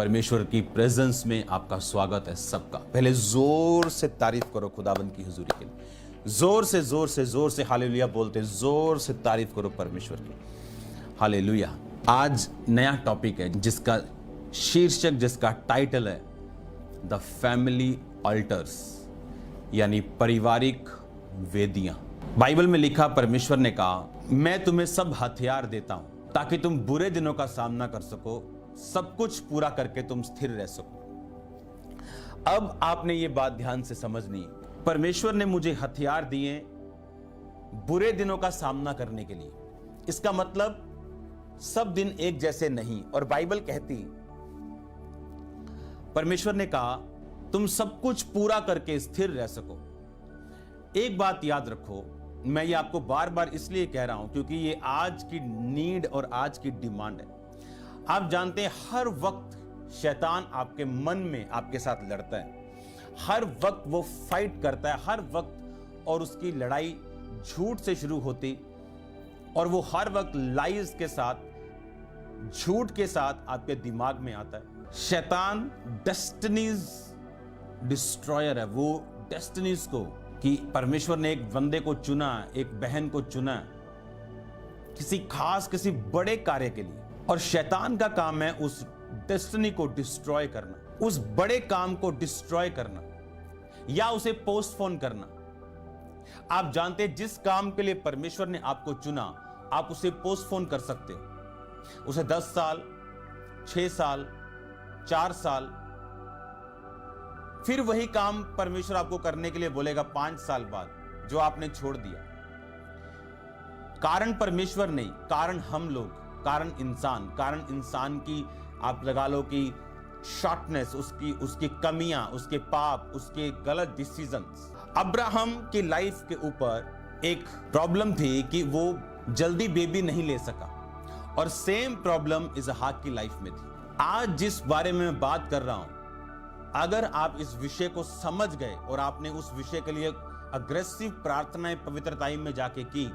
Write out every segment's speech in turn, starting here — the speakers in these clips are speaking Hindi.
परमेश्वर की प्रेजेंस में आपका स्वागत है सबका। पहले जोर से तारीफ करो खुदाबंद की हुजूरी के लिए। जोर से हालेलुया बोलते, जोर से तारीफ करो परमेश्वर की। हालेलुया। आज नया टॉपिक है जिसका शीर्षक, जिसका टाइटल है द फैमिली ऑल्टर्स, यानी पारिवारिक वेदियां। बाइबल में लिखा, परमेश्वर ने कहा, मैं तुम्हें सब हथियार देता हूं ताकि तुम बुरे दिनों का सामना कर सको, सब कुछ पूरा करके तुम स्थिर रह सको। अब आपने ये बात ध्यान से समझनी है। परमेश्वर ने मुझे हथियार दिए बुरे दिनों का सामना करने के लिए। इसका मतलब सब दिन एक जैसे नहीं। और बाइबल कहती, परमेश्वर ने कहा तुम सब कुछ पूरा करके स्थिर रह सको। एक बात याद रखो, मैं ये आपको बार बार इसलिए कह रहा हूं क्योंकि ये आज की नीड और आज की डिमांड है। आप जानते हैं हर वक्त शैतान आपके मन में आपके साथ लड़ता है, हर वक्त वो फाइट करता है, हर वक्त। और उसकी लड़ाई झूठ से शुरू होती और वो हर वक्त लाइज के साथ, झूठ के साथ आपके दिमाग में आता है। शैतान डेस्टिनीज डिस्ट्रॉयर है। वो डेस्टिनीज को, कि परमेश्वर ने एक बंदे को चुना, एक बहन को चुना किसी खास, किसी बड़े कार्य के लिए, और शैतान का काम है उस डेस्टिनी को डिस्ट्रॉय करना, उस बड़े काम को डिस्ट्रॉय करना या उसे पोस्टपोन करना। आप जानते हैं जिस काम के लिए परमेश्वर ने आपको चुना, आप उसे पोस्टपोन कर सकते हो। उसे 10 साल, 6 साल, 4 साल, फिर वही काम परमेश्वर आपको करने के लिए बोलेगा 5 साल बाद, जो आपने छोड़ दिया। कारण परमेश्वर नहीं, कारण हम लोग, कारण इंसान की, आप लगा लो कि शॉर्टनेस, उसकी कमियां, उसके पाप, उसके गलत डिसीजंस। अब्राहम की लाइफ के ऊपर एक प्रॉब्लम थी कि वो जल्दी बेबी नहीं ले सका, और सेम प्रॉब्लम इसहाक की लाइफ में थी। आज जिस बारे में मैं बात कर रहा हूं, अगर आप इस विषय को समझ गए और आपने उस विषय के लिए अग्रेसिव प्रार्थनाएं पवित्र टाइम में जाके की,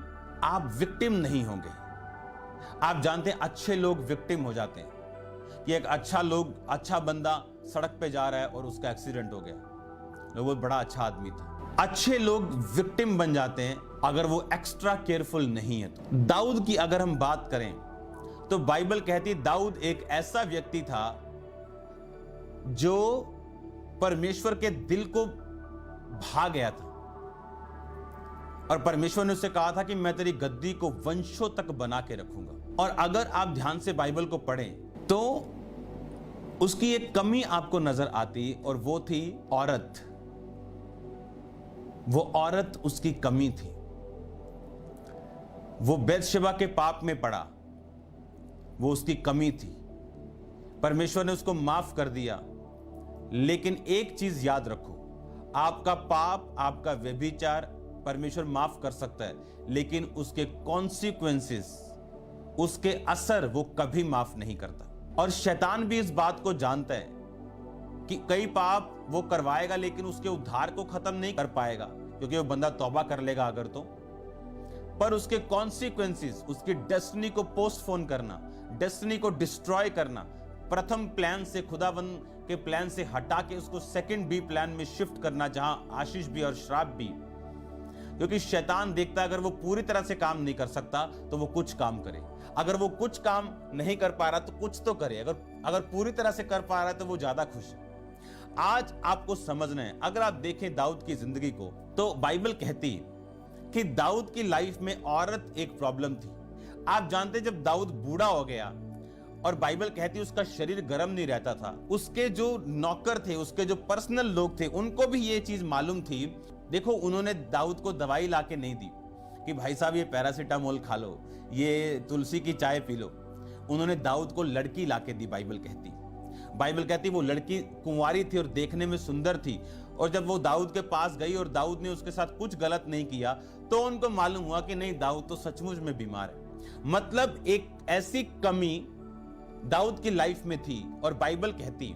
आप विक्टिम नहीं होंगे। आप जानते हैं अच्छे लोग विक्टिम हो जाते हैं कि एक अच्छा बंदा सड़क पे जा रहा है और उसका एक्सीडेंट हो गया, वो बड़ा अच्छा आदमी था। अच्छे लोग विक्टिम बन जाते हैं अगर वो एक्स्ट्रा केयरफुल नहीं है तो। दाऊद की अगर हम बात करें तो बाइबल कहती है दाऊद एक ऐसा व्यक्ति था जो परमेश्वर के दिल को भा गया था, और परमेश्वर ने उससे कहा था कि मैं तेरी गद्दी को वंशों तक बना के रखूंगा। और अगर आप ध्यान से बाइबल को पढ़ें तो उसकी एक कमी आपको नजर आती, और वो थी औरत। वो औरत उसकी कमी थी। वो बेतशेबा के पाप में पड़ा, वो उसकी कमी थी। परमेश्वर ने उसको माफ कर दिया, लेकिन एक चीज याद रखो, आपका पाप, आपका व्यभिचार परमेश्वर माफ कर सकता है, लेकिन उसके कॉन्सिक्वेंसेस, उसके असर वो कभी माफ नहीं करता। और शैतान भी इस बात को जानता है कि कई पाप वो करवाएगा, लेकिन उसके उद्धार को खत्म नहीं कर पाएगा, क्योंकि वो बंदा तौबा कर लेगा अगर तो। पर उसके कॉन्सिक्वेंसेस, उसकी डेस्टिनी को पोस्टपोन करना, डेस्टिनी को डिस्ट्रॉय करना, प्रथम प्लान से, खुदावन के प्लान से हटा के उसको सेकंड बी प्लान में शिफ्ट करना, जहां आशीष भी और श्राप भी। क्योंकि शैतान देखता है अगर वो पूरी तरह से काम नहीं कर सकता तो वो कुछ काम करे, अगर वो कुछ काम नहीं कर पा रहा तो कुछ तो करे, अगर पूरी तरह से कर पा रहा है तो वो ज्यादा खुश है। आज आपको समझना है, अगर आप देखें दाऊद की जिंदगी को, तो बाइबल कहती है कि दाऊद की लाइफ में औरत एक प्रॉब्लम थी। आप जानते जब दाऊद बूढ़ा हो गया, और बाइबल कहती है उसका शरीर गर्म नहीं रहता था, उसके जो नौकर थे, उसके जो पर्सनल लोग थे, उनको भी ये चीज मालूम थी। देखो, उन्होंने दाऊद को दवाई लाके नहीं दी कि भाई साहब ये पैरासीटामोल खा लो, ये तुलसी की चाय पी लो। उन्होंने दाऊद को लड़की लाके दी। बाइबल कहती वो लड़की कुंवारी थी और देखने में सुंदर थी, और जब वो दाऊद के पास गई और दाऊद ने उसके साथ कुछ गलत नहीं किया, तो उनको मालूम हुआ कि नहीं, दाऊद तो सचमुच में बीमार है। मतलब एक ऐसी कमी दाऊद की लाइफ में थी। और बाइबल कहती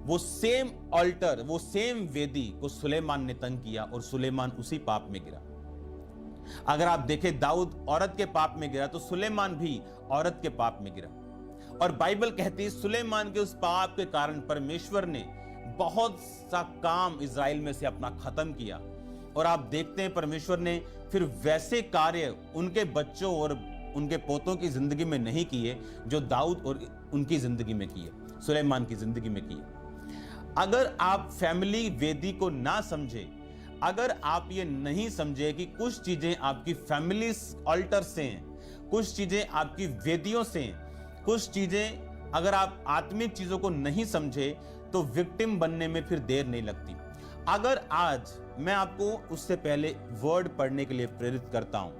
वो सेम ऑल्टर, वो सेम वेदी को सुलेमान ने तंग किया, और सुलेमान उसी पाप में गिरा। अगर आप देखें, दाऊद औरत के पाप में गिरा तो सुलेमान भी औरत के पाप में गिरा। और बाइबल कहती है सुलेमान के उस पाप के कारण परमेश्वर ने बहुत सा काम इजराइल में से अपना खत्म किया। और आप देखते हैं परमेश्वर ने फिर वैसे कार्य उनके बच्चों और उनके पोतों की जिंदगी में नहीं किए जो दाऊद और उनकी जिंदगी में किए, सुलेमान की जिंदगी में किए। अगर आप फैमिली वेदी को ना समझे, अगर आप ये नहीं समझे कि कुछ चीजें आपकी फैमिली ऑल्टर से हैं, कुछ चीजें आपकी वेदियों से हैं, कुछ चीजें अगर आप आत्मिक चीजों को नहीं समझे तो विक्टिम बनने में फिर देर नहीं लगती। अगर आज मैं आपको उससे पहले वर्ड पढ़ने के लिए प्रेरित करता हूं,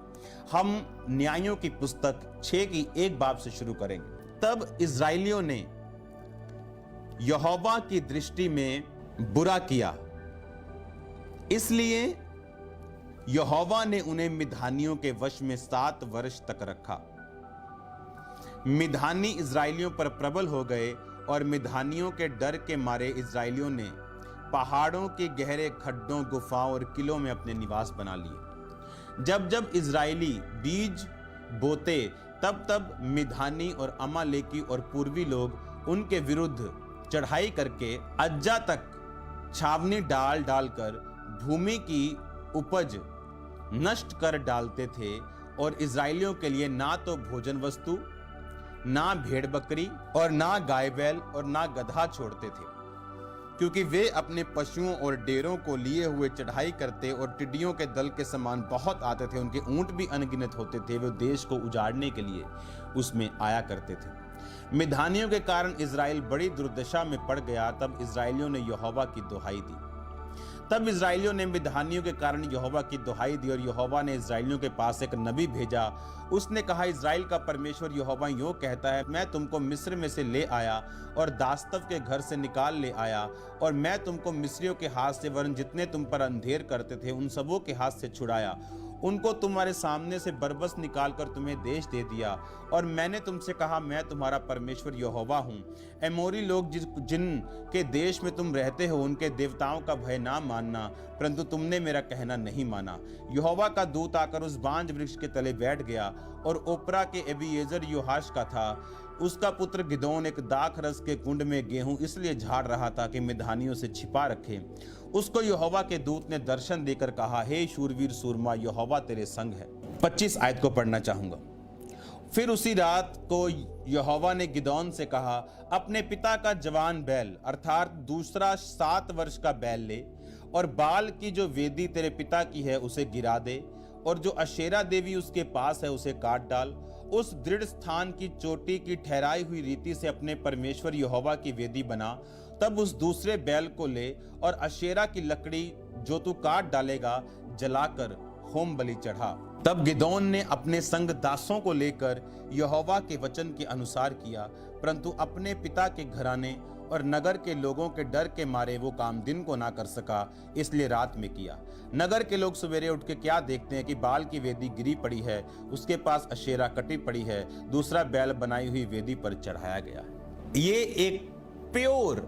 हम न्यायों की पुस्तक 6 की 1 बाब से शुरू करेंगे। तब इजराइलियों ने यहोवा की दृष्टि में बुरा किया, इसलिए यहोवा ने उन्हें मिधानियों के वश में 7 वर्ष तक रखा। मिधानी इजराइलियों पर प्रबल हो गए और मिधानियों के डर के मारे इजराइलियों ने पहाड़ों के गहरे खड्डों, गुफाओं और किलों में अपने निवास बना लिए। जब जब इजराइली बीज बोते तब तब मिधानी और अमालेकी और पूर्वी लोग उनके विरुद्ध चढ़ाई करके अज्जा तक छावनी डाल डालकर भूमि की उपज नष्ट कर डालते थे और इजराइलियों के लिए ना तो भोजन वस्तु, ना भेड़ बकरी और ना गाय बैल और ना गधा छोड़ते थे, क्योंकि वे अपने पशुओं और डेरों को लिए हुए चढ़ाई करते और टिड्डियों के दल के समान बहुत आते थे। उनके ऊंट भी अनगिनत होते थे, वे देश को उजाड़ने के लिए उसमें आया करते थे। मिधानियों के कारण इजराइल बड़ी दुर्दशा में पड़ गया। तब इजराइलियों ने यहोवा की दुहाई दी। तब इजराइलियों ने मिधानियों के कारण यहोवा की दुहाई दी और यहोवा ने इजराइलियों के पास एक नबी भेजा। उसने कहा, इजराइल का परमेश्वर यहोवा यूं कहता है, मैं तुमको मिस्र में से ले आया और दास्तव के घर से निकाल ले आया, और मैं तुमको मिस्रियों के हाथ से, वरन जितने तुम पर अंधेर करते थे उन सबों के हाथ से छुड़ाया। उनको तुम्हारे सामने से बरबस निकालकर तुम्हें देश दे दिया। और मैंने तुमसे कहा, मैं तुम्हारा परमेश्वर यहोवा हूँ। एमोरी लोग जिनके देश में तुम रहते हो, उनके देवताओं का भय ना मानना, परंतु तुमने मेरा कहना नहीं माना। यहोवा का दूत आकर उस बांज वृक्ष के तले बैठ गया, और ओपरा के एबीएजर योहाश का था। उसका पुत्र गिदोन एक दाख रस के कुंड में गेहूं इसलिए झाड़ रहा था कि मिधानियों से छिपा रखे। उसको यहोवा के दूत ने दर्शन देकर कहा, हे शूरवीर सूरमा, यहोवा तेरे संग है। 25 आयत को पढ़ना चाहूंगा। फिर उसी रात को यहोवा ने गिदोन से कहा, अपने पिता का जवान बैल अर्थात दूसरा 7 वर्ष का बैल ले, और बाल की जो वेदी तेरे पिता की है उसे गिरा दे, और जो अशेरा देवी उसके पास है उसे काट डाल। उस दृढ़ स्थान की चोटी की ठहराई हुई रीति से अपने परमेश्वर यहोवा की वेदी बना। तब उस दूसरे बैल को ले और अशेरा की लकड़ी जो तू काट डालेगा जलाकर होम बलि चढ़ा। तब गिदोन ने अपने संग दासों को लेकर यहोवा के वचन के अनुसार किया, परंतु अपने पिता के घराने और नगर के लोगों के डर के मारे वो काम दिन को ना कर सका, इसलिए रात में किया। नगर के लोग सवेरे उठ के क्या देखते हैं कि बाल की वेदी गिरी पड़ी है, उसके पास अशेरा कटी पड़ी है, दूसरा बैल बनाई हुई वेदी पर चढ़ाया गया है। ये एक प्योर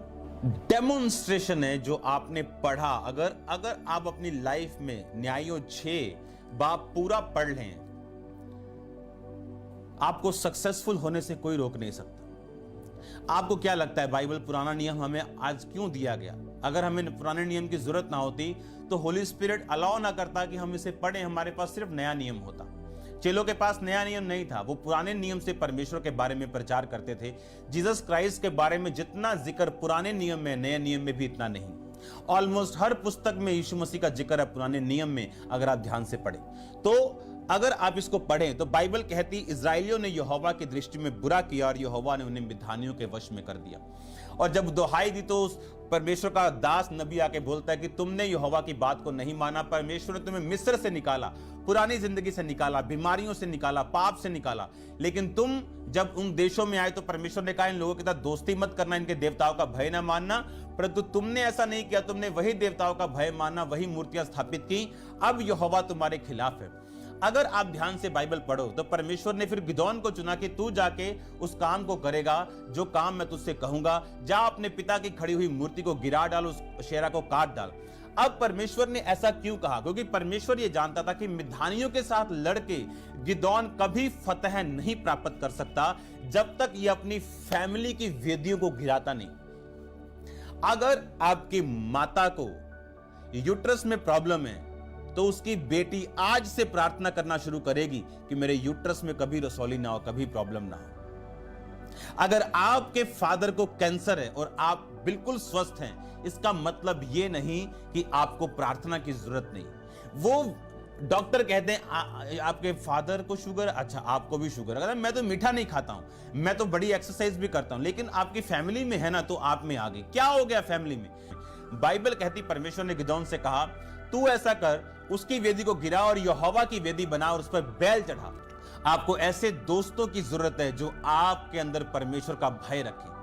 डेमोन्स्ट्रेशन है जो आपने पढ़ा। अगर आप अपनी लाइफ में न्यायों 6 बाब पूरा पढ़ लें, आपको सक्सेसफुल होने से कोई रोक नहीं सकता। आपको क्या लगता है बाइबल पुराना नियम हमें आज क्यों दिया गया? अगर हमें पुराने नियम की जरूरत ना होती तो होली स्पिरिट अलाउ ना करता कि हम इसे पढ़ें, हमारे पास सिर्फ नया नियम होता। चेलों के पास नया नियम नहीं था, वो पुराने नियम से परमेश्वर के बारे में प्रचार करते थे। जीसस क्राइस्ट के बारे में जितना जिक्र पुराने नियम में, नए नियम में भी इतना नहीं। ऑलमोस्ट हर पुस्तक में यीशु मसीह का जिक्र है पुराने नियम में, अगर आप ध्यान से पढ़ें तो। अगर आप इसको पढ़ें तो बाइबल कहती इजराइलियों ने यहोवा की दृष्टि में बुरा किया और यहोवा ने उन्हें मिधानियों के वश में कर दिया। और जब दुहाई दी तो उस परमेश्वर का दास नबी आके बोलता है कि तुमने यहोवा की बात को नहीं माना। परमेश्वर ने तुम्हें मिस्र से निकाला, पुरानी जिंदगी से निकाला, बीमारियों से निकाला, पाप से निकाला, लेकिन तुम जब उन देशों में आए तो परमेश्वर ने कहा इन लोगों के साथ दोस्ती मत करना, इनके देवताओं का भय ना मानना। परंतु तुमने ऐसा नहीं किया, तुमने वही देवताओं का भय माना, वही मूर्तियां स्थापित की। अब यहोवा तुम्हारे खिलाफ है। अगर आप ध्यान से बाइबल पढ़ो तो परमेश्वर ने फिर गिदोन को चुना कि तू जाके उस काम को करेगा जो काम मैं तुझसे कहूंगा। जा अपने पिता की खड़ी हुई मूर्ति को गिरा डाल, उस शेरा को काट डाल। अब परमेश्वर ने ऐसा क्यों कहा? क्योंकि परमेश्वर ये जानता था कि मिद्यानियों के साथ लड़के गिदोन कभी फतह नहीं प्राप्त कर सकता जब तक ये अपनी फैमिली की वेदियों को गिराता नहीं। अगर आपकी माता को यूट्रस में प्रॉब्लम है तो उसकी बेटी आज से प्रार्थना करना शुरू करेगी कि मेरे यूट्रस में कभी रसौली ना हो, कभी प्रॉब्लम ना हो। अगर आपके फादर को कैंसर है और आप बिल्कुल स्वस्थ हैं, इसका मतलब यह नहीं कि आपको प्रार्थना की जरूरत नहीं। वो डॉक्टर कहते हैं आपके फादर को शुगर, अच्छा आपको भी शुगर, अगर मैं तो मीठा नहीं खाता हूं, मैं तो बड़ी एक्सरसाइज भी करता हूं, लेकिन आपकी फैमिली में है ना, तो आप में आ गई। क्या हो गया फैमिली में? बाइबल कहती परमेश्वर ने गिदोन से कहा, तू ऐसा कर, उसकी वेदी को गिरा और यहोवा की वेदी बना और उस पर बैल चढ़ा। आपको ऐसे दोस्तों की जरूरत है जो आपके अंदर परमेश्वर का भय रखे।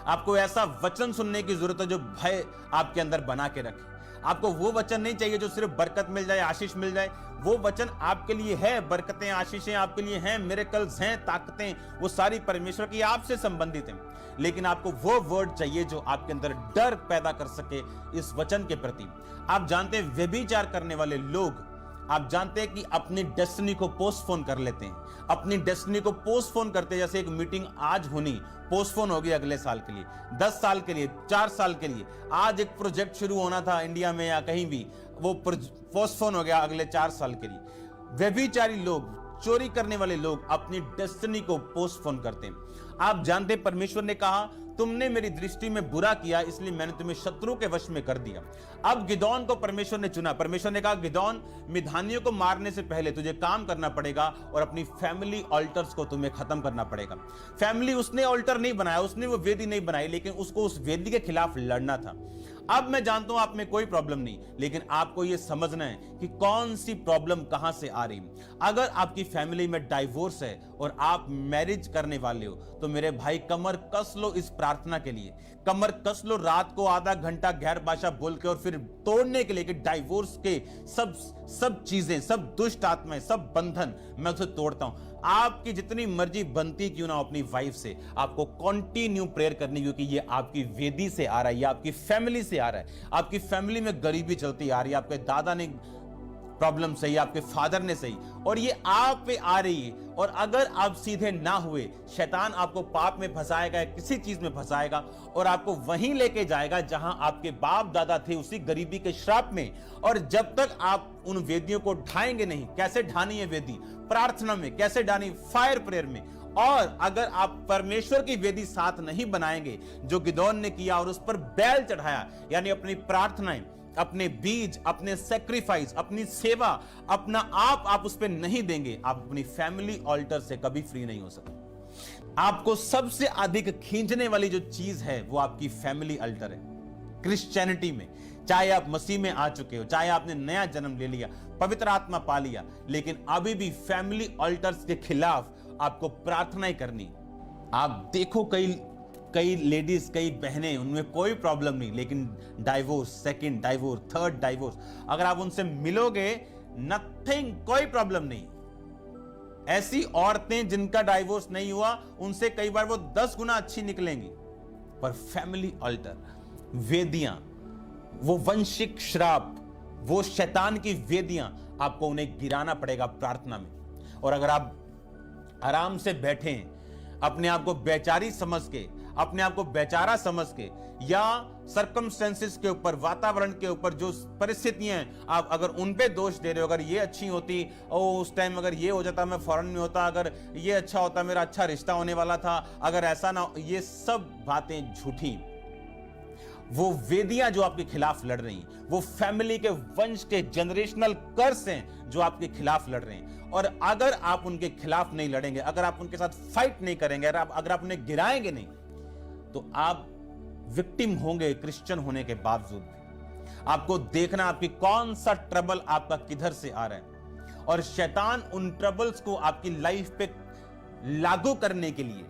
आपको ऐसा वचन सुनने की जरूरत है जो भय आपके अंदर बना के रखे। आपको वो वचन नहीं चाहिए जो सिर्फ बरकत मिल जाए, आशीष मिल जाए। वो वचन आपके लिए है, बरकतें आशीषें आपके लिए हैं, मिरेकल्स हैं, ताकतें, वो सारी परमेश्वर की आपसे संबंधित हैं। लेकिन आपको वो वर्ड चाहिए जो आपके अंदर डर पैदा कर सके इस वचन के प्रति। आप जानते हैं व्यभिचार करने वाले लोग, आप जानते हैं कि अपनी डेस्टिनी को पोस्टपोन कर लेते हैं, अपनी डेस्टिनी को पोस्टपोन करते हैं। जैसे एक मीटिंग आज होनी पोस्टपोन होगी अगले साल के लिए, 10 साल के लिए, 4 साल के लिए। आज एक प्रोजेक्ट शुरू होना था इंडिया में या कहीं भी, वो पोस्टपोन हो गया अगले 4 साल के लिए। व्यभिचारी लोग, चोरी करने वाले लोग अपनी डेस्टिनी को पोस्टपोन करते हैं। आप जानते हैं परमेश्वर ने कहा, तुमने मेरी दृष्टि में बुरा किया, इसलिए मैंने तुम्हें शत्रु के वश में कर दिया। अब गिदोन को परमेश्वर ने चुना। परमेश्वर ने कहा, गिदोन, मिद्यानियों को मारने से पहले तुझे काम करना पड़ेगा और अपनी फैमिली ऑल्टर्स को तुम्हें खत्म करना पड़ेगा। फैमिली, उसने ऑल्टर नहीं बनाया, उसने वो वेदी नहीं बनाई, लेकिन उसको उस वेदी के खिलाफ लड़ना था। अब मैं जानता हूं आप में कोई प्रॉब्लम नहीं, लेकिन आपको यह समझना है कि कौन सी प्रॉब्लम कहां से आ रही है। अगर आपकी फैमिली में डाइवोर्स है और आप मैरिज करने वाले हो, तो मेरे भाई कमर कस लो इस प्रार्थना के लिए। कमर कस लो रात को आधा घंटा गैर भाषा बोल के और फिर तोड़ने के लिए कि डाइवोर्स के सब चीजें, सब दुष्ट आत्माएं, सब बंधन मैं उसे तोड़ता हूं। आपकी जितनी मर्जी बनती क्यों ना हो अपनी वाइफ से, आपको कंटिन्यू प्रेयर करनी, क्योंकि ये आपकी वेदी से आ रहा है, ये आपकी फैमिली से आ रहा है। आपकी फैमिली में गरीबी चलती आ रही है, आपके दादा ने प्रॉब्लम सही, आपके फादर ने सही, और ये आप पे आ रही है। और अगर आप सीधे ना हुए, शैतान आपको पाप में फंसाएगा, किसी चीज में फंसाएगा और आपको वहीं लेके जाएगा जहां आपके बाप दादा थे, उसी गरीबी के श्राप में। और जब तक आप उन वेदियों को ढाएंगे नहीं, कैसे ढानी है वेदी? प्रार्थना में। कैसे ढानी? फायर प्रेयर में। और अगर आप परमेश्वर की वेदी साथ नहीं बनाएंगे जो गिदोन ने किया और उस पर बैल चढ़ाया, यानी अपनी प्रार्थनाएं, अपने बीज, अपने सैक्रिफाइस, अपनी सेवा, अपना आप उस पर नहीं देंगे, आप अपनी फैमिली ऑल्टर से कभी फ्री नहीं हो सकते। आपको सबसे अधिक खींचने वाली जो चीज है वो आपकी फैमिली अल्टर है। क्रिश्चियनिटी में, चाहे आप मसीह में आ चुके हो, चाहे आपने नया जन्म ले लिया, पवित्र आत्मा पा लिया, लेकिन अभी भी फैमिली अल्टर्स के खिलाफ आपको प्रार्थनाएं करनी। आप देखो कई लेडीज, कई बहनें, उनमें कोई प्रॉब्लम नहीं, लेकिन divorce, second divorce, third divorce, अगर आप उनसे मिलोगे, नथिंग, कोई प्रॉब्लम नहीं। ऐसी औरतें जिनका डाइवोर्स नहीं हुआ, उनसे कई बार वो 10 गुना अच्छी निकलेंगी। पर फैमिली अल्टर, वेदियां, वो वंशिक श्राप, वो शैतान की वेदियां, आपको उन्हें गिराना पड़ेगा प्रार्थना में। और अगर आप आराम से बैठे, अपने आप को बेचारी समझ के, अपने आप को बेचारा समझ के, या सर्कमस्टेंसेस के ऊपर, वातावरण के ऊपर जो परिस्थितियां हैं, आप अगर उन पे दोष दे रहे हो, अगर ये अच्छी होती, उस टाइम अगर ये हो जाता, मैं फॉरेन में होता, अगर ये अच्छा होता, मेरा अच्छा रिश्ता होने वाला था, अगर ऐसा ना, ये सब बातें झूठी। वो वेदियां जो आपके खिलाफ लड़ रही हैं, वो फैमिली के वंश के जनरेशनल कर्स हैं जो आपके खिलाफ लड़ रहे हैं। और अगर आप उनके खिलाफ नहीं लड़ेंगे, अगर आप उनके साथ फाइट नहीं करेंगे, अगर आप उन्हें गिराएंगे नहीं, तो आप विक्टिम होंगे क्रिश्चियन होने के बावजूद भी। आपको देखना आपकी कौन सा ट्रबल आपका किधर से आ रहा है, और शैतान उन ट्रबल्स को आपकी लाइफ पे लागू करने के लिए,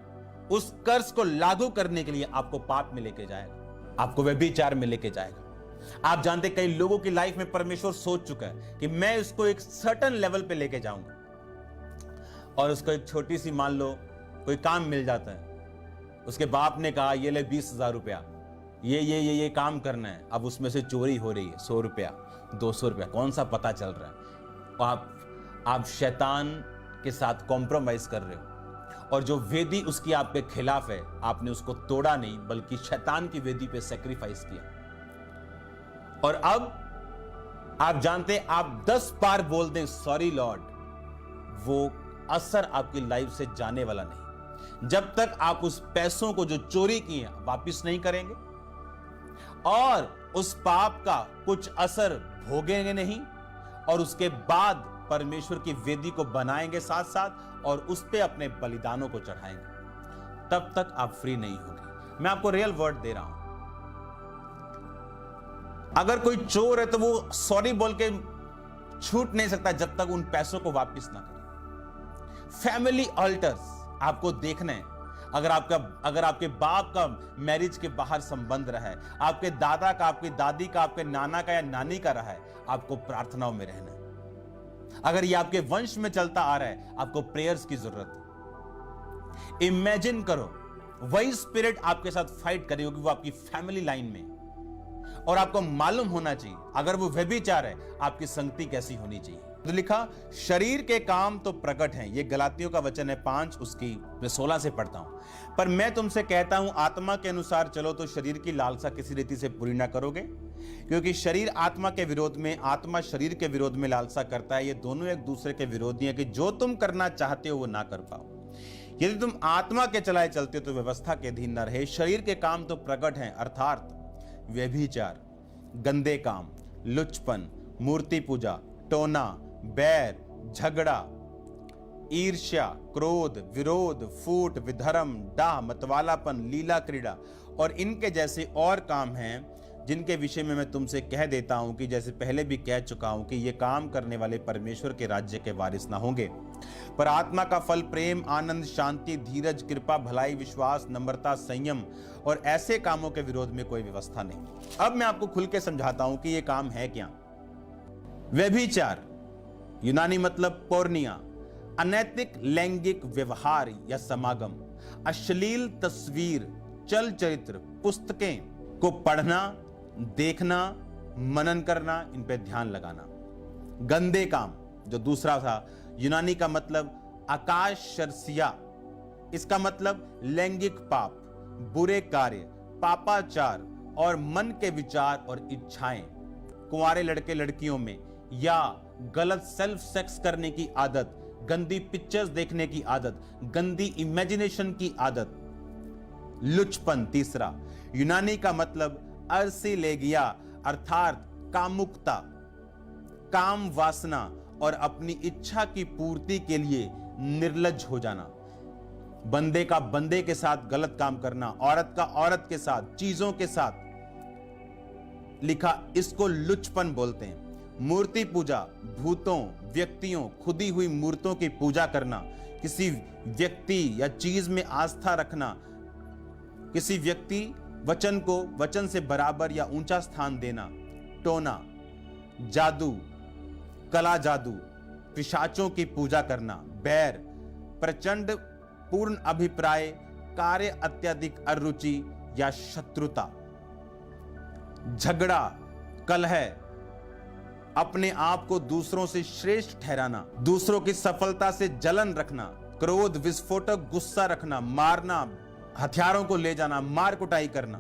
उस कर्ज को लागू करने के लिए आपको पाप में लेके जाएगा, आपको व्यभिचार में लेके जाएगा। आप जानते कई लोगों की लाइफ में परमेश्वर सोच चुका है कि मैं इसको एक सर्टेन लेवल पे लेके जाऊंगा, और उसको एक छोटी सी, मान लो कोई काम मिल जाता है, उसके बाप ने कहा ये ले 20,000 रुपया, ये काम करना है, अब उसमें से चोरी हो रही है 100 रुपया 200 रुपया, कौन सा पता चल रहा है। आप शैतान के साथ कॉम्प्रोमाइज कर रहे हो, और जो वेदी उसकी आपके खिलाफ है, आपने उसको तोड़ा नहीं बल्कि शैतान की वेदी पे सैक्रिफाइस किया। और अब आप जानते हैं, आप 10 बार बोल दें सॉरी लॉर्ड, वो असर आपकी लाइफ से जाने वाला नहीं, जब तक आप उस पैसों को जो चोरी किए वापस नहीं करेंगे और उस पाप का कुछ असर भोगेंगे नहीं, और उसके बाद परमेश्वर की वेदी को बनाएंगे साथ साथ और उस पे अपने बलिदानों को चढ़ाएंगे, तब तक आप फ्री नहीं होंगे। मैं आपको रियल वर्ड दे रहा हूं। अगर कोई चोर है तो वो सॉरी बोल के छूट नहीं सकता जब तक उन पैसों को वापस ना करे। फैमिली अल्टर्स आपको देखना है। अगर आपके बाप का मैरिज के बाहर संबंध रहा है, आपके दादा का, आपकी दादी का, आपके नाना का या नानी का रहा है, आपको प्रार्थनाओं में रहना है। अगर ये आपके वंश में चलता आ रहा है, आपको प्रेयर्स की जरूरत है। इमेजिन करो वही स्पिरिट आपके साथ फाइट करेगी, वो आपकी फैमिली लाइन में, और आपको मालूम होना चाहिए अगर वो व्यभिचार है, आपकी संगति कैसी होनी चाहिए। तो लिखा शरीर के काम तो प्रकट हैं, ये गलातियों का वचन है 5 उसकी मैं 16 से पढ़ता हूं। पर मैं तुमसे कहता हूं आत्मा के अनुसार चलो तो शरीर की लालसा किसी रीति से पूरी ना करोगे, क्योंकि शरीर आत्मा के विरोध में, आत्मा शरीर के विरोध में लालसा करता है। ये दोनों एक दूसरे के विरोधी हैं कि जो तुम करना चाहते हो वो ना कर पाओ। यदि तुम आत्मा के चलाए चलते हो तो व्यवस्था के अधीन न रहे। शरीर के काम तो प्रकट हैं, अर्थात व्यभिचार, गंदे काम, लुचपन, मूर्ति पूजा, टोना, बैर, झगड़ा, ईर्ष्या, क्रोध, विरोध, फूट, विधर्म, डाह, मतवालापन, लीला क्रीड़ा और इनके जैसे और काम हैं, जिनके विषय में मैं तुमसे कह देता हूं कि जैसे पहले भी कह चुका हूं कि ये काम करने वाले परमेश्वर के राज्य के वारिस ना होंगे। पर आत्मा का फल प्रेम, आनंद, शांति, धीरज, कृपा, भलाई, विश्वास, नम्रता, संयम, और ऐसे कामों के विरोध में कोई व्यवस्था नहीं। अब मैं आपको खुल के समझाता हूं कि ये काम है क्या। व्यभिचार, यूनानी मतलब पोर्निया, अनैतिक लैंगिक व्यवहार या समागम, अश्लील तस्वीर, चल चरित्र, पुस्तकें को पढ़ना, देखना, मनन करना, इन पे ध्यान लगाना। गंदे काम जो दूसरा था, यूनानी का मतलब आकाशर्सिया, इसका मतलब लैंगिक पाप, बुरे कार्य, पापाचार और मन के विचार और इच्छाएं, कुंवारे लड़के लड़कियों में, या गलत सेल्फ सेक्स करने की आदत, गंदी पिक्चर्स देखने की आदत, गंदी इमेजिनेशन की आदत। लुचपन तीसरा, यूनानी का मतलब अर्सिलेगिया, अर्थात कामुकता, काम वासना और अपनी इच्छा की पूर्ति के लिए निर्लज हो जाना। बंदे का बंदे के साथ गलत काम करना, औरत का औरत के साथ, चीजों के साथ, लिखा इसको लुचपन बोलते हैं। मूर्ति पूजा, भूतों, व्यक्तियों, खुदी हुई मूर्तों की पूजा करना, किसी व्यक्ति या चीज में आस्था रखना, किसी व्यक्ति वचन को वचन से बराबर या ऊंचा स्थान देना। टोना, जादू, कला जादू, पिशाचों की पूजा करना। बैर, प्रचंड पूर्ण अभिप्राय, कार्य अत्यधिक अरुचि या शत्रुता। झगड़ा, कलह, अपने आप को दूसरों से श्रेष्ठ ठहराना, दूसरों की सफलता से जलन रखना। क्रोध, विस्फोटक गुस्सा रखना, मारना, हथियारों को ले जाना, मार कुटाई करना।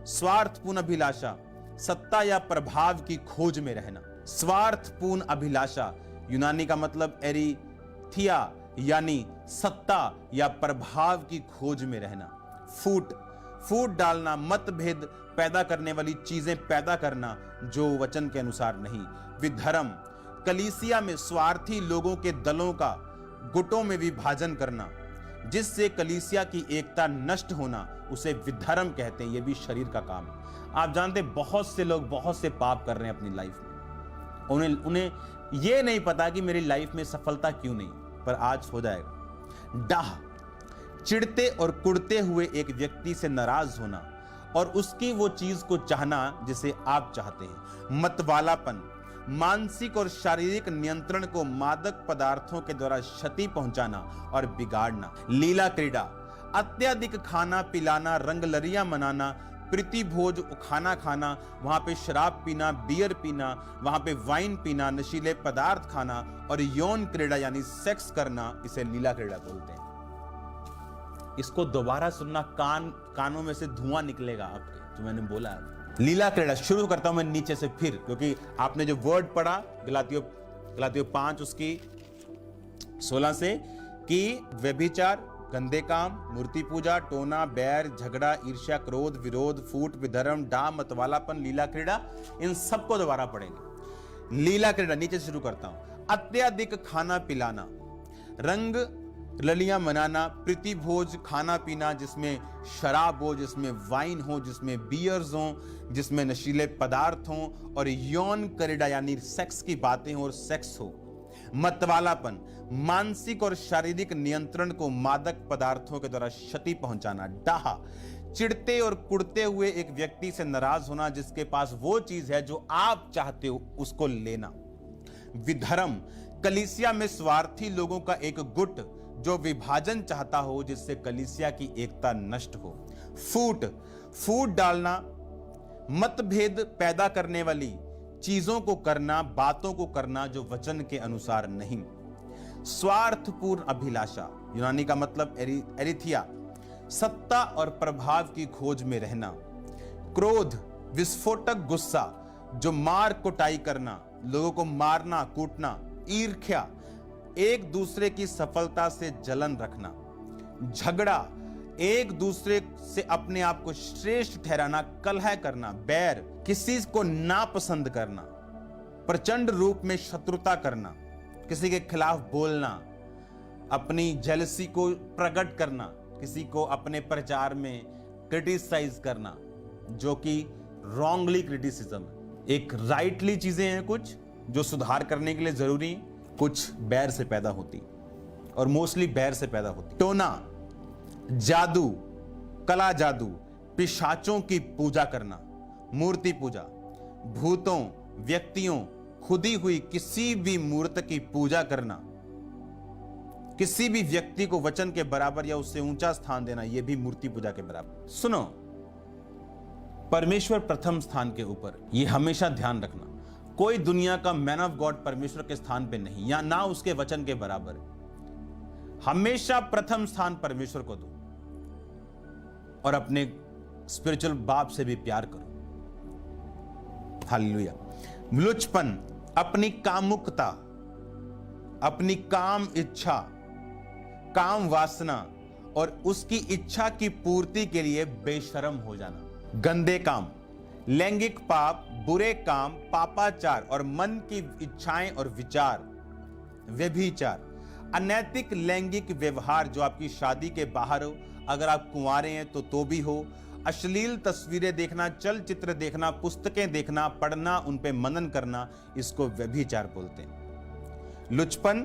स्वार्थपूर्ण अभिलाषा, सत्ता या प्रभाव की खोज में रहना। स्वार्थपूर्ण अभिलाषा, यूनानी का मतलब एरिथिया, यानी सत्ता या प्रभाव की खोज में रहना। फूट डालना, मतभेद पैदा करने वाली चीजें पैदा करना जो वचन के अनुसार नहीं। विधर्म, कलीसिया में स्वार्थी लोगों के दलों का गुटों में विभाजन करना, जिससे कलीसिया की एकता नष्ट होना, उसे विधर्म कहते हैं। यह भी शरीर का काम है। आप जानते बहुत से लोग बहुत से पाप कर रहे हैं अपनी लाइफ में, उन्हें यह नहीं पता कि मेरी लाइफ में सफलता क्यों नहीं, पर आज हो जाएगा। डाह, चिढ़ते और कुड़ते हुए एक व्यक्ति से नाराज होना और उसकी वो चीज को चाहना जिसे आप चाहते हैं। मतवालापन, मानसिक और शारीरिक नियंत्रण को मादक पदार्थों के द्वारा क्षति पहुंचाना और बिगाड़ना। लीला क्रीड़ा, अत्यधिक खाना पिलाना, रंगलरियां मनाना, प्रीति भोज खाना खाना, वहां पे शराब पीना, बियर पीना, वहां पे वाइन पीना, नशीले पदार्थ खाना और यौन क्रीड़ा यानी सेक्स करना, इसे लीला क्रीड़ा बोलते हैं। इसको दोबारा सुनना, कानों में से धुआं निकलेगा आपके, जो मैंने बोला है। लीला क्रीड़ा शुरू करता हूं मैं नीचे से फिर, क्योंकि आपने जो वर्ड पढ़ा गलातियों 5 उसकी 16 से कि व्यभिचार, गंदे काम, मूर्ति पूजा, टोना, बैर, झगड़ा, ईर्ष्या, क्रोध, विरोध, फूट, विधर्म, डाह, मतवालापन, लीला क्रीड़ा, इन सबको दोबारा पढ़ेंगे। लीला क्रीड़ा नीचे से शुरू करता हूं। अत्यधिक खाना पिलाना, रंग ललियां मनाना, प्रीति भोज खाना पीना जिसमें शराब हो, जिसमें वाइन हो, जिसमें बियर्स हो, जिसमें नशीले पदार्थ हो और यौन क्रीड़ा यानी सेक्स की बातें हो और सेक्स हो। मतवालापन, मानसिक और शारीरिक नियंत्रण को मादक पदार्थों के द्वारा क्षति पहुंचाना। डाह, चिढ़ते और कुड़ते हुए एक व्यक्ति से नाराज होना जिसके पास वो चीज है जो आप चाहते हो उसको लेना। विधर्म, कलीसिया में स्वार्थी लोगों का एक गुट जो विभाजन चाहता हो जिससे कलीसिया की एकता नष्ट हो। फूट डालना, मतभेद पैदा करने वाली चीजों को करना, बातों को करना जो वचन के अनुसार नहीं। स्वार्थपूर्ण अभिलाषा, यूनानी का मतलब एरिथिया, सत्ता और प्रभाव की खोज में रहना। क्रोध, विस्फोटक गुस्सा जो मार कुटाई करना, लोगों को मारना कूटना। ईर्ष्या, एक दूसरे की सफलता से जलन रखना। झगड़ा, एक दूसरे से अपने आप को श्रेष्ठ ठहराना, कलह करना। बैर, किसी को नापसंद करना। प्रचंड रूप में शत्रुता करना, किसी के खिलाफ बोलना, अपनी जेलसी को प्रकट करना, किसी को अपने प्रचार में क्रिटिसाइज करना, जो कि रॉन्गली क्रिटिसिज्म है। एक राइटली चीजें हैं कुछ जो सुधार करने के लिए जरूरी, कुछ बैर से पैदा होती और मोस्टली बैर से पैदा होती। टोना, जादू, कला जादू, पिशाचों की पूजा करना, मूर्ति पूजा, भूतों, व्यक्तियों, खुदी हुई किसी भी मूर्ति की पूजा करना, किसी भी व्यक्ति को वचन के बराबर या उससे ऊंचा स्थान देना, यह भी मूर्ति पूजा के बराबर। सुनो, परमेश्वर प्रथम स्थान के ऊपर, यह हमेशा ध्यान रखना। कोई दुनिया का मैन ऑफ गॉड परमेश्वर के स्थान पे नहीं, या ना उसके वचन के बराबर है। हमेशा प्रथम स्थान परमेश्वर को दो और अपने स्पिरिचुअल बाप से भी प्यार करो। हालेलुया। लुचपन, अपनी कामुकता, अपनी काम इच्छा, काम वासना और उसकी इच्छा की पूर्ति के लिए बेशर्म हो जाना। गंदे काम, लैंगिक पाप, बुरे काम, पापाचार और मन की इच्छाएं और विचार। व्यभिचार, अनैतिक लैंगिक व्यवहार जो आपकी शादी के बाहर हो, अगर आप कुंवारे हैं तो भी हो। अश्लील तस्वीरें देखना, चलचित्र देखना, पुस्तकें देखना, पढ़ना, उन पे मनन करना, इसको व्यभिचार बोलते हैं। लुचपन,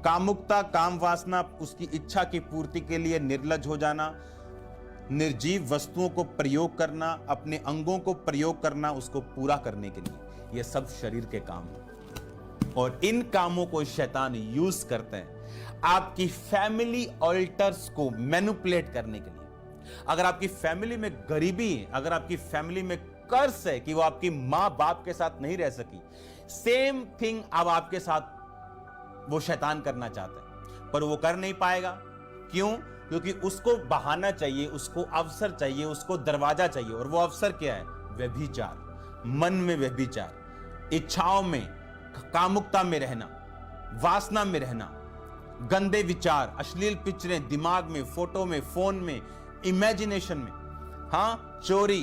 कामुकता, काम वासना, उसकी इच्छा की पूर्ति के लिए निर्लज हो जाना, निर्जीव वस्तुओं को प्रयोग करना, अपने अंगों को प्रयोग करना उसको पूरा करने के लिए, यह सब शरीर के काम है और इन कामों को शैतान यूज करता है आपकी फैमिली ऑल्टर्स को मैनिपुलेट करने के लिए। अगर आपकी फैमिली में गरीबी है, अगर आपकी फैमिली में कर्ज है कि वो आपकी मां बाप के साथ नहीं रह सकी, सेम थिंग अब आपके साथ वो शैतान करना चाहता है, पर वो कर नहीं पाएगा। क्यों? क्योंकि उसको बहाना चाहिए, उसको अवसर चाहिए, उसको दरवाजा चाहिए, और वो अवसर क्या है? व्यभिचार। मन में व्यभिचार, इच्छाओं में, कामुकता में रहना, वासना में रहना, गंदे विचार, अश्लील पिक्चरें दिमाग में, फोटो में, फोन में, इमेजिनेशन में। हाँ, चोरी,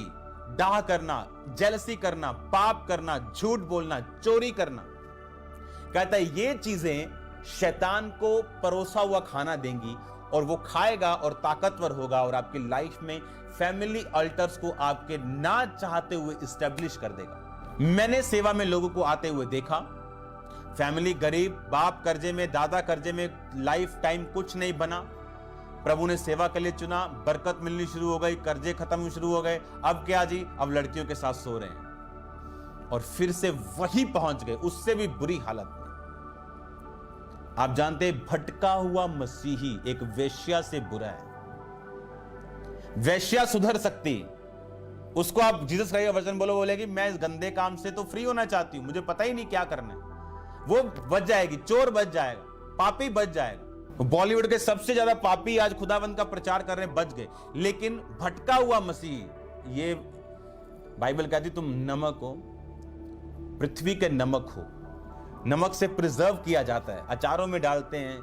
डाह करना, जेलसी करना, पाप करना, झूठ बोलना, चोरी करना। कहता है ये चीजें शैतान को परोसा हुआ खाना देंगी और वो खाएगा और ताकतवर होगा और आपकी लाइफ में फैमिली अल्टर्स को आपके ना चाहते हुए इस्टेब्लिश कर देगा। मैंने सेवा में लोगों को आते हुए देखा, फैमिली गरीब, बाप कर्जे में, दादा कर्जे में, लाइफ टाइम कुछ नहीं बना, प्रभु ने सेवा के लिए चुना, बरकत मिलनी शुरू हो गई, कर्जे खत्म शुरू हो गए। अब क्या जी? अब लड़कियों के साथ सो रहे हैं और फिर से वही पहुंच गए, उससे भी बुरी हालत में। आप जानते हैं, भटका हुआ मसीही एक वेश्या से बुरा है। वेश्या सुधर सकती, उसको आप जीसस क्राइस्ट का वचन बोलेगी मैं इस गंदे काम से तो फ्री होना चाहती हूं, मुझे पता ही नहीं क्या करना है, वो बच जाएगी, चोर बच जाएगा, पापी बच जाएगा। बॉलीवुड के सबसे ज्यादा पापी आज खुदावंत का प्रचार कर रहे हैं, बच गए। लेकिन भटका हुआ मसीह, ये बाइबल कहती तुम नमक हो, पृथ्वी के नमक हो। नमक से प्रिजर्व किया जाता है, अचारों में डालते हैं,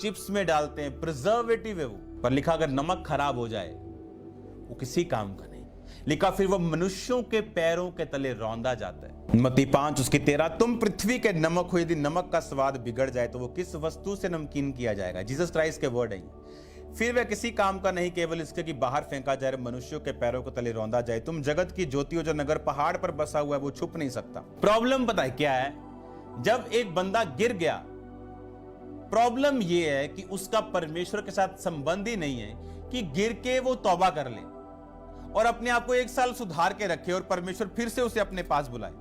चिप्स में डालते हैं, प्रिजर्वेटिव है वो। पर लिखा अगर नमक खराब हो जाए वो किसी काम का नहीं। लिखा फिर वो मनुष्यों के पैरों के तले रौंदा जाता है। मत्ती 5:13 तुम पृथ्वी के नमक हो, यदि नमक का स्वाद बिगड़ जाए तो वो किस वस्तु से नमकीन किया जाएगा। जीसस क्राइस्ट के वर्ड है। फिर वह किसी काम का नहीं, केवल इसके कि बाहर फेंका जाए, मनुष्यों के पैरों के तले रौंदा जाए। तुम जगत की ज्योति हो, जो नगर पहाड़ पर बसा हुआ है वो छुप नहीं सकता। प्रॉब्लम पता है क्या है? जब एक बंदा गिर गया, प्रॉब्लम यह है कि उसका परमेश्वर के साथ संबंध ही नहीं है कि गिर के वो तौबा कर ले और अपने आप को 1 साल सुधार के रखे और परमेश्वर फिर से उसे अपने पास बुलाए।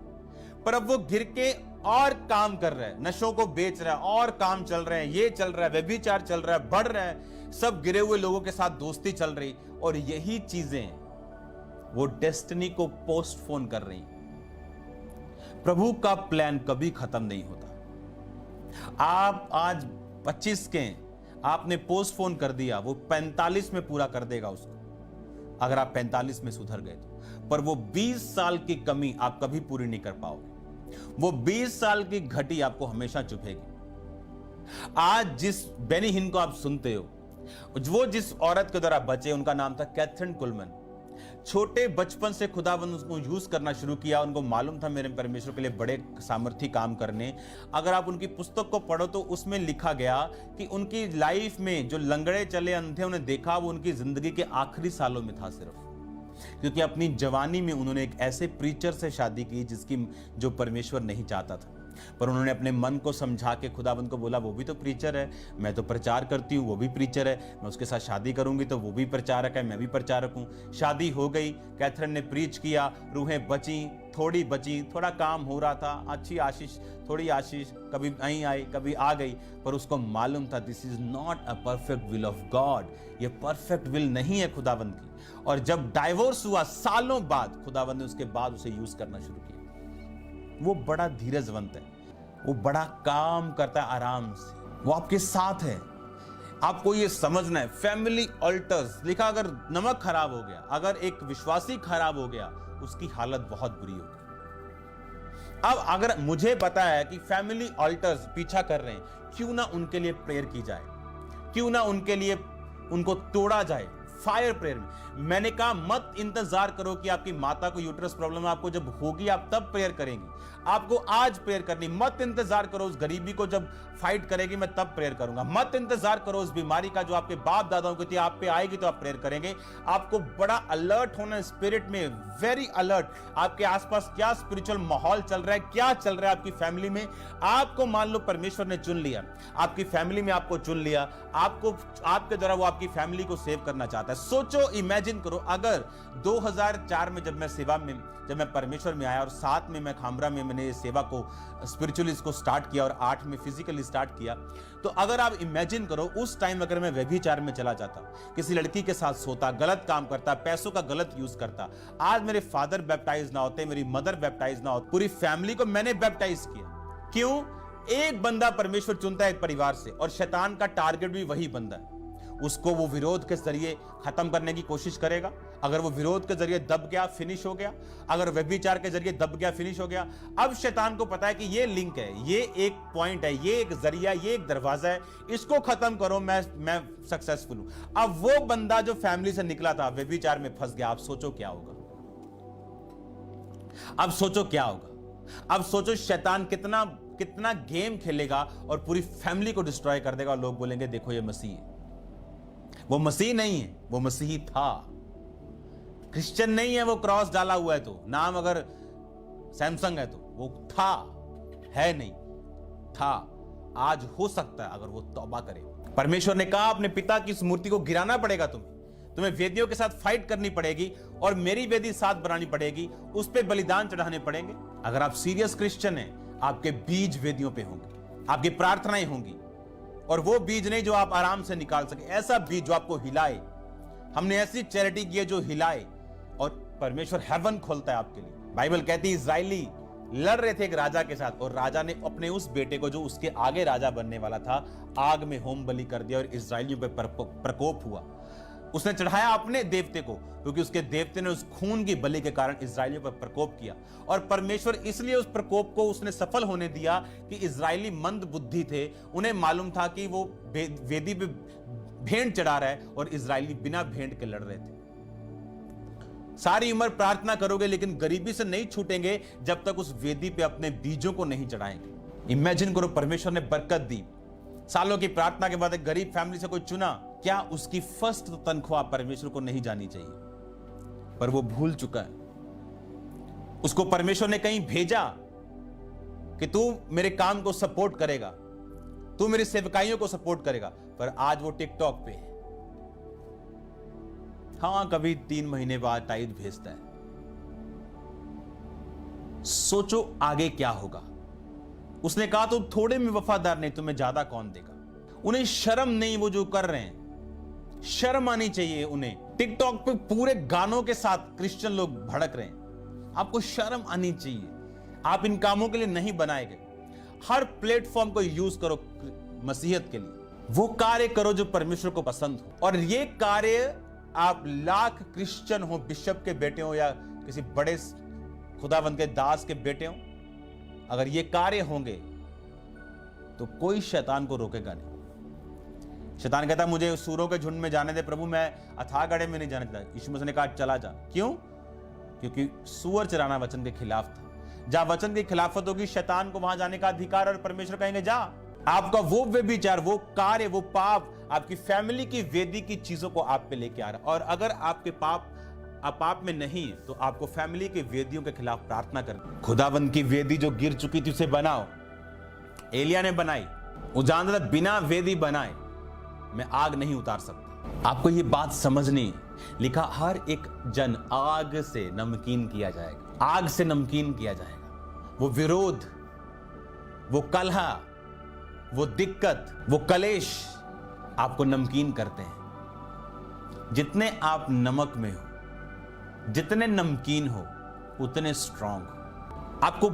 पर अब वो गिर के और काम कर रहा है, नशों को बेच रहा है, और काम चल रहे हैं, ये चल रहा है, व्यभिचार चल रहा है, बढ़ रहा है, सब गिरे हुए लोगों के साथ दोस्ती चल रही, और यही चीजें वो डेस्टिनी को पोस्टपोन कर रही। प्रभु का प्लान कभी खत्म नहीं होता। आप आज 25 के आपने पोस्टपोन कर दिया, वो 45 में पूरा कर देगा उसको, अगर आप 45 में सुधर गए तो। पर वो 20 साल की कमी आप कभी पूरी नहीं कर पाओगे। वो 20 साल की घटी आपको हमेशा चुभेगी। आज जिस बेनी हिन को आप सुनते हो, वो जिस औरत के द्वारा बचे, उनका नाम था कैथरीन कुलमन। छोटे बचपन से खुदावंद उसको यूज करना शुरू किया। उनको मालूम था मेरे परमेश्वर के लिए बड़े सामर्थी काम करने। अगर आप उनकी पुस्तक को पढ़ो तो उसमें लिखा गया कि उनकी लाइफ में जो लंगड़े चले, अंधे उन्हें देखा, वो उनकी जिंदगी के आखिरी सालों में था सिर्फ। क्योंकि अपनी जवानी में उन्होंने एक ऐसे प्रीचर से शादी की जिसकी जो परमेश्वर नहीं चाहता था। पर उन्होंने अपने मन को समझा के खुदाबंद को बोला वो भी तो प्रीचर है, मैं तो प्रचार करती हूँ, वो भी प्रीचर है, मैं उसके साथ शादी करूंगी तो वो भी प्रचारक है, मैं भी प्रचारक हूँ। शादी हो गई, कैथरीन ने प्रीच किया, रूहें बची, थोड़ी बची, थोड़ा काम हो रहा था, अच्छी आशीष, थोड़ी आशीष कभी नहीं आई, कभी आ गई। पर उसको मालूम था this is not a perfect will of God, ये परफेक्ट विल नहीं है खुदाबंद की। और जब डाइवोर्स हुआ सालों बाद, खुदाबंद ने उसके बाद उसे यूज करना शुरू किया। वो बड़ा धीरजवंत है, वो बड़ा काम करता है आराम से, वो आपके साथ है। आपको ये समझना है, फैमिली अल्टर्स लिखा, अगर नमक खराब हो गया, अगर एक विश्वासी खराब हो गया, उसकी हालत बहुत बुरी होगी। अब अगर मुझे पता है कि फैमिली अल्टर्स पीछा कर रहे हैं, क्यों ना उनके लिए प्रेयर की जाए, क्यों ना उनके लिए उनको तोड़ा जाए फायर प्रेयर में। मैंने कहा मत इंतजार करो कि आपकी माता को यूट्रस प्रॉब्लम है, आपको जब होगी आप तब प्रेयर करेंगी। आपको आज प्रेयर करनी, मत इंतजार करो उस गरीबी को जब फाइट करेगी मैं तब प्रेयर करूंगा। मत इंतजार करो उस बीमारी का जो आपके बाप दादाओं को थी, आप पे आएगी तो आप प्रेयर करेंगे। आपको बड़ा अलर्ट होना, स्पिरिट में वेरी अलर्ट। आपके आसपास क्या स्पिरिचुअल माहौल चल रहा है, क्या चल रहा है आपकी फैमिली में। आपको मान लो परमेश्वर ने चुन लिया, आपकी फैमिली में आपको चुन लिया, आपको आपके द्वारा वो आपकी फैमिली को सेव करना चाहता है। सोचो, इमेजिन करो, अगर 2004 में जब मैं परमेश्वर में आया और 7 में मैं खामरा में मैंने सेवा को स्पिरिचुअली इसको स्टार्ट किया और 8 में फिजिकली स्टार्ट किया, तो अगर आप इमेजिन करो उस टाइम अगर मैं व्यभिचार में चला जाता, किसी लड़की के साथ सोता, गलत काम करता, पैसों का गलत यूज करता, आज मेरे फादर बैप्टाइज ना होते, मेरी मदर बैप्टाइज ना होती, पूरी फैमिली को मैंने बैप्टाइज किया। क्यों? एक बंदा परमेश्वर चुनता है एक परिवार से, और शैतान का टारगेट भी वही बंदा है। उसको वो विरोध के जरिए खत्म करने की कोशिश करेगा। अगर वो विरोध के जरिए दब गया, फिनिश हो गया। अगर व्यभिचार के जरिए दब गया, फिनिश हो गया। अब शैतान को पता है कि ये लिंक है, ये एक पॉइंट है, ये एक जरिया, ये एक दरवाजा है, इसको खत्म करो, मैं सक्सेसफुल हूं। अब वो बंदा जो फैमिली से निकला था, व्यभिचार में फंस गया। अब सोचो क्या होगा, अब सोचो क्या होगा, अब सोचो शैतान कितना गेम खेलेगा और पूरी फैमिली को डिस्ट्रॉय कर देगा। और लोग बोलेंगे देखो ये मसीह है। वो मसीह नहीं है, वो मसीही था। क्रिश्चियन नहीं है, वो क्रॉस डाला हुआ है तो, नाम अगर सैमसंग है तो वो था, है नहीं, था। आज हो सकता है अगर वो तौबा करे। परमेश्वर ने कहा अपने पिता की इस मूर्ति को गिराना पड़ेगा, तुम्हें वेदियों के साथ फाइट करनी पड़ेगी और मेरी वेदी साथ बनानी पड़ेगी, उस पे बलिदान चढ़ाने पड़ेंगे। अगर आप सीरियस क्रिश्चियन हैं, आपके बीज वेदियों पे होंगे, आपकी प्रार्थनाएं होंगी, और वो बीज नहीं जो आप आराम से निकाल सके, ऐसा बीज जो आपको हिलाए। हमने ऐसी चैरिटी की है जो हिलाए, और परमेश्वर हेवन खोलता है आपके लिए। बाइबल कहती है इजरायली लड़ रहे थे एक राजा के साथ और राजा ने अपने उस बेटे को जो उसके आगे राजा बनने वाला था आग में होम बलि कर दिया और इजरायलियों पर प्रकोप हुआ। उसने चढ़ाया अपने देवते को क्योंकि उसके देवते ने उस खून की बलि के कारण इजरायलियों पर प्रकोप किया और परमेश्वर इसलिए उस प्रकोप को उसने सफल होने दिया कि इजरायली मंद बुद्धि थे। उन्हें मालूम था कि वो वेदी पे भेंट चढ़ा रहा है और इजरायली बिना भेंट के लड़ रहे थे। सारी उम्र प्रार्थना करोगे लेकिन गरीबी से नहीं छूटेंगे जब तक उस वेदी पे अपने बीजों को नहीं चढ़ाएंगे। इमेजिन करो, परमेश्वर ने बरकत दी, सालों की प्रार्थना के बाद एक गरीब फैमिली से कोई चुना, क्या उसकी फर्स्ट तनख्वाह परमेश्वर को नहीं जानी चाहिए? पर वो भूल चुका है। उसको परमेश्वर ने कहीं भेजा कि तू मेरे काम को सपोर्ट करेगा, तू मेरी सेवकाइयों को सपोर्ट करेगा, पर आज वो टिकटॉक पे है। हां, कभी 3 महीने बाद टाइट भेजता है। सोचो आगे क्या होगा। उसने कहा तुम थोड़े में वफादार नहीं, तुम्हें ज्यादा कौन देगा। उन्हें शर्म नहीं वो जो कर रहे हैं, शर्म आनी चाहिए उन्हें। टिकटॉक पे पूरे गानों के साथ क्रिश्चियन लोग भड़क रहे हैं, आपको शर्म आनी चाहिए। आप इन कामों के लिए नहीं बनाए गए। हर प्लेटफॉर्म को यूज करो मसीहत के लिए, वो कार्य करो जो परमेश्वर को पसंद हो। और ये कार्य आप लाख क्रिश्चियन हो, बिशप के बेटे हो या किसी बड़े खुदावंद के दास के बेटे हो, अगर ये कार्य होंगे तो कोई शैतान को रोकेगा नहीं। शैतान कहता मुझे सूरों के झुंड में जाने दे प्रभु, मैं अथाह गड्ढे में नहीं जाने देता। यीशु मसीह ने कहा चला जा। क्यों? क्योंकि सूअर चराना वचन के खिलाफ था। जहां वचन की खिलाफत होगी शैतान को वहां जाने का अधिकार, और परमेश्वर कहेंगे जा। आपका वो व्यभिचार, वो कार्य, वो पाप आपकी फैमिली की वेदी की चीजों को आप पे लेके आ रहा है। और अगर आपके पाप में नहीं है तो आपको फैमिली की वेदियों के खिलाफ प्रार्थना करनी। खुदावंद की वेदी जो गिर चुकी थी उसे बनाओ। एलिया ने बनाई, वो जानता था बिना वेदी बनाए मैं आग नहीं उतार सकता। आपको ये बात समझनी है। लिखा हर एक जन आग से नमकीन किया जाएगा, आग से नमकीन किया जाएगा। वो विरोध, वो कलह, वो दिक्कत, वो कलेश आपको नमकीन करते हैं। जितने आप नमक में हो, जितने नमकीन हो, उतने स्ट्रांग हो। आपको